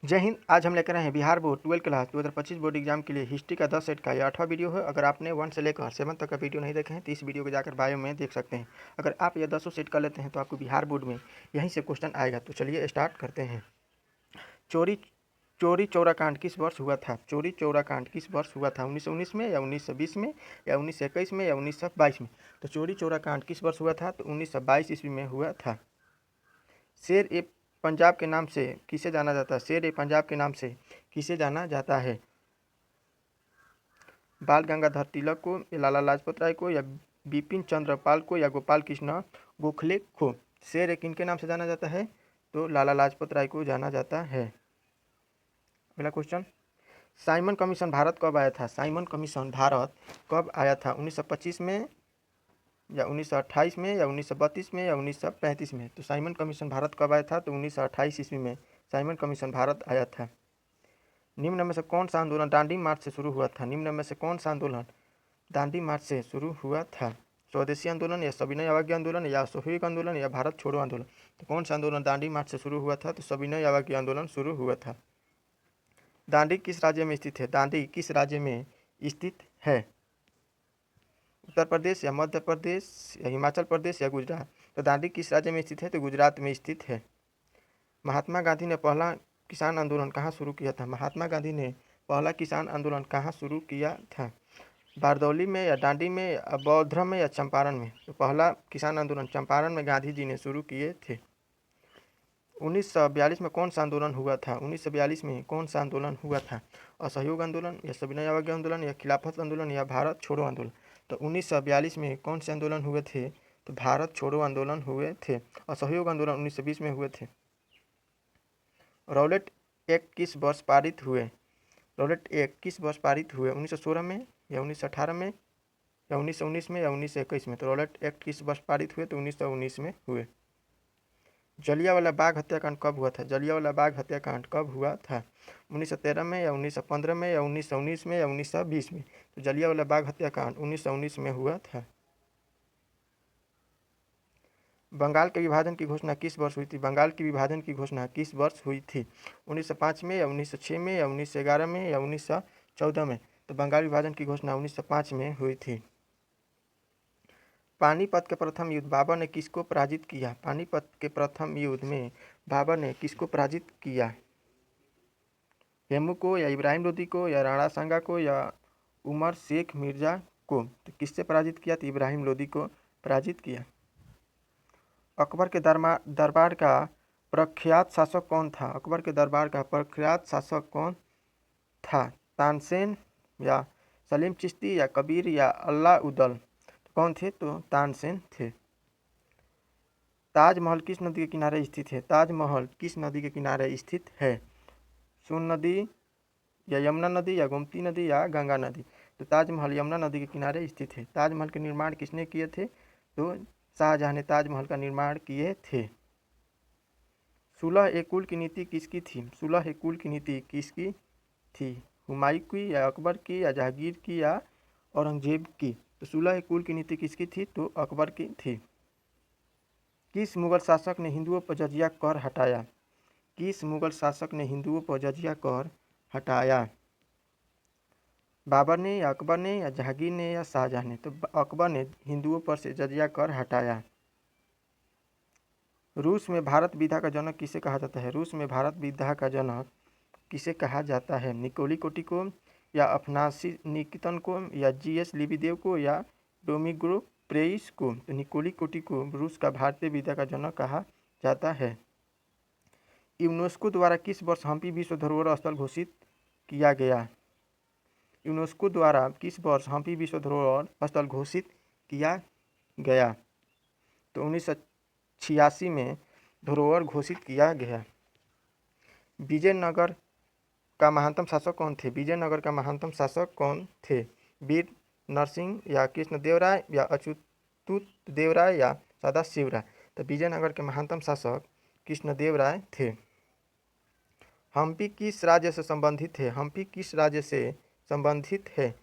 जय हिंद। आज हम लेकर आए हैं Bihar board 12 class 2025 board exam के लिए हिस्ट्री का 10 सेट का यह 8वां वीडियो है। अगर आपने 1 से लेकर 7 तक का वीडियो नहीं देखे हैं तो इस वीडियो को जाकर बायो में देख सकते हैं। अगर आप यह 10 सेट कर लेते हैं तो आपको बिहार बोर्ड में यहीं से क्वेश्चन आएगा। तो चलिए स्टार्ट करते हैं। चोरी चोरी चौरा कांड किस वर्ष हुआ था? चोरी चौरा कांड किस वर्ष हुआ था? 1919 में या 1920 में या 1921 में या 1922 में? तो चोरी चौरा कांड किस वर्ष हुआ था? तो 1922 ईस्वी में हुआ था। शेर ए पंजाब के नाम से किसे जाना जाता है? शेर ए पंजाब के नाम से किसे जाना जाता है? बाल गंगाधर तिलक को, या लाला लाजपत राय को, या बिपिन चंद्र पाल को, या गोपाल कृष्ण गोखले को? शेर ए किनके नाम से जाना जाता है? तो लाला लाजपत राय को जाना जाता है। अगला क्वेश्चन, साइमन कमीशन भारत कब आया था? साइमन कमीशन भारत कब आया था? 1925 में या 1928 में या 1932 में या 1935 में? तो साइमन कमीशन भारत कब आया था? तो 1928 ईस्वी में साइमन कमीशन भारत आया था। निम्न में से कौन सा आंदोलन दांडी मार्च से शुरू हुआ था? निम्न में से कौन सा आंदोलन दांडी मार्च से शुरू हुआ था? स्वदेशी आंदोलन या सविनय अवज्ञा आंदोलन या असहयोग आंदोलन या भारत छोड़ो आंदोलन? तो कौन सा आंदोलन दांडी मार्च से शुरू हुआ था? तो सविनय अवज्ञा आंदोलन शुरू हुआ था। दांडी किस राज्य में स्थित है? दांडी किस राज्य में स्थित है? उत्तर प्रदेश या मध्य प्रदेश या हिमाचल प्रदेश या गुजरात? तो दांडी किस राज्य में स्थित है? तो गुजरात में स्थित है। महात्मा गांधी ने पहला किसान आंदोलन कहाँ शुरू किया था? महात्मा गांधी ने पहला किसान आंदोलन कहाँ शुरू किया था? बारदौली में या दांडी में या बौद्धम में या चंपारण में? तो पहला किसान आंदोलन चंपारण में गांधी जी ने शुरू किए थे। 1942 में कौन सा आंदोलन हुआ था? 1942 में कौन सा आंदोलन हुआ था? असहयोग आंदोलन या सविनय अवज्ञा आंदोलन या खिलाफत आंदोलन या भारत छोड़ो आंदोलन? तो 1942 में कौन से आंदोलन हुए थे? तो भारत छोड़ो आंदोलन हुए थे। असहयोग आंदोलन 1920 में हुए थे। रॉलेट एक्ट किस वर्ष पारित हुए? रॉलेट एक्ट किस वर्ष पारित हुए? 1916 में या 1918 में या 1919 में या 1921 में? तो रॉलेट एक्ट किस वर्ष पारित हुए? तो 1919 में हुए। जलियांवाला बाग हत्याकांड कब हुआ था? जलियांवाला बाग हत्याकांड कब हुआ था? 1913 में या 1915 में या 1919 में या 1920 में? तो जलियांवाला बाग हत्याकांड 1919 में हुआ था। बंगाल के विभाजन की घोषणा किस वर्ष हुई थी? बंगाल की विभाजन की घोषणा किस वर्ष हुई थी? 1905 में या 1906 में या 1911 में या 1914 में? तो बंगाल विभाजन की घोषणा 1905 में हुई थी। पानीपत के प्रथम युद्ध बाबर ने किसको पराजित किया? पानीपत के प्रथम युद्ध में बाबर ने किसको पराजित किया? हेमू को या इब्राहिम लोदी को या राणा सांगा को या उमर शेख मिर्जा को? तो किससे पराजित किया? तो इब्राहिम लोदी को पराजित किया। अकबर के दरबार का प्रख्यात शासक कौन था? अकबर के दरबार का प्रख्यात शासक कौन था? तानसेन या सलीम चिश्ती या कबीर या अल्लाउद्दौला? तो कौन थे? तो तानसेन थे। ताजमहल किस नदी के किनारे स्थित है? ताजमहल किस नदी के किनारे स्थित है? सोन नदी या यमुना नदी या गोमती नदी या गंगा नदी? तो ताजमहल यमुना नदी के किनारे स्थित है। ताजमहल के निर्माण किसने किए थे? तो शाहजहां ने ताजमहल का निर्माण किए थे। सुलह ए कुल की नीति किसकी थी? सुलह ए कुल की नीति किसकी थी? हुमायूं की या अकबर की या जहांगीर की या औरंगजेब की? तो सुलह ए कुल की नीति किसकी थी? तो अकबर की थी। किस मुगल शासक ने हिंदुओं पर जजिया कर हटाया? किस मुगल शासक ने हिंदुओं पर जजिया कर हटाया? बाबर ने या अकबर ने या जहांगीर ने या शाहजहां ने? तो अकबर ने हिंदुओं पर से जजिया कर हटाया। रूस में भारत विधा का जनक किसे कहा जाता है? रूस में भारत विधा का जनक किसे कहा जाता है? निकोली कोटी को या अफनासी निकितन को या जीएस लिबिदेव को या डोमिग्रो प्रेइस को? तो निकोली कोटी को रूस का भारतीय विधा का जनक कहा जाता है। यूनेस्को द्वारा किस वर्ष हम्पी विश्व धरोहर स्थल घोषित किया गया? यूनेस्को द्वारा किस वर्ष हम्पी विश्व धरोहर स्थल घोषित किया गया? तो 1986 में धरोहर घोषित किया गया। विजयनगर का महानतम शासक कौन थे? विजयनगर का महानतम शासक कौन थे? वीर नरसिंह या कृष्णदेव राय या अच्युत देव राय या सदाशिव राय? तो विजयनगर के महानतम शासक कृष्णदेव राय थे। हम्पी किस राज्य से संबंधित है? हम्पी किस राज्य से संबंधित है?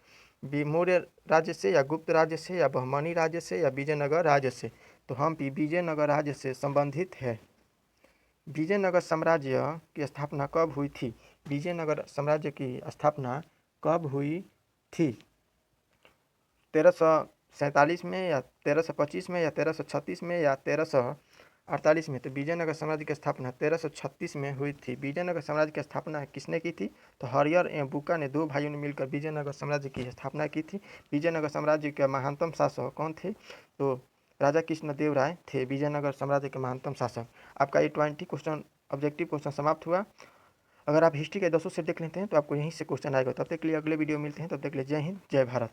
मौर्य राज्य से या गुप्त राज्य से या बहमनी राज्य से या विजयनगर राज्य से? तो हम्पी विजयनगर राज्य से संबंधित है। विजयनगर साम्राज्य की स्थापना कब हुई थी? विजयनगर साम्राज्य की स्थापना कब हुई थी? 1347 में या 1325 में या 1336 में या 1348 में? तो विजयनगर साम्राज्य की स्थापना 1336 में हुई थी। विजयनगर साम्राज्य की स्थापना किसने की थी? तो हरिहर एवं बुक्का ने 2 भाइयों ने मिलकर विजयनगर साम्राज्य की स्थापना की थी। विजयनगर साम्राज्य के महानतम शासक कौन थे? तो राजा कृष्णदेव राय थे विजयनगर साम्राज्य के महानतम शासक। आपका ये 20 क्वेश्चन ऑब्जेक्टिव क्वेश्चन समाप्त हुआ। अगर आप हिस्ट्री के 10 सेट देख लेते हैं तो आपको यहीं से क्वेश्चन आएगा। तब तक के लिए अगले वीडियो मिलते हैं। तब तक के लिए जय हिंद, जय भारत।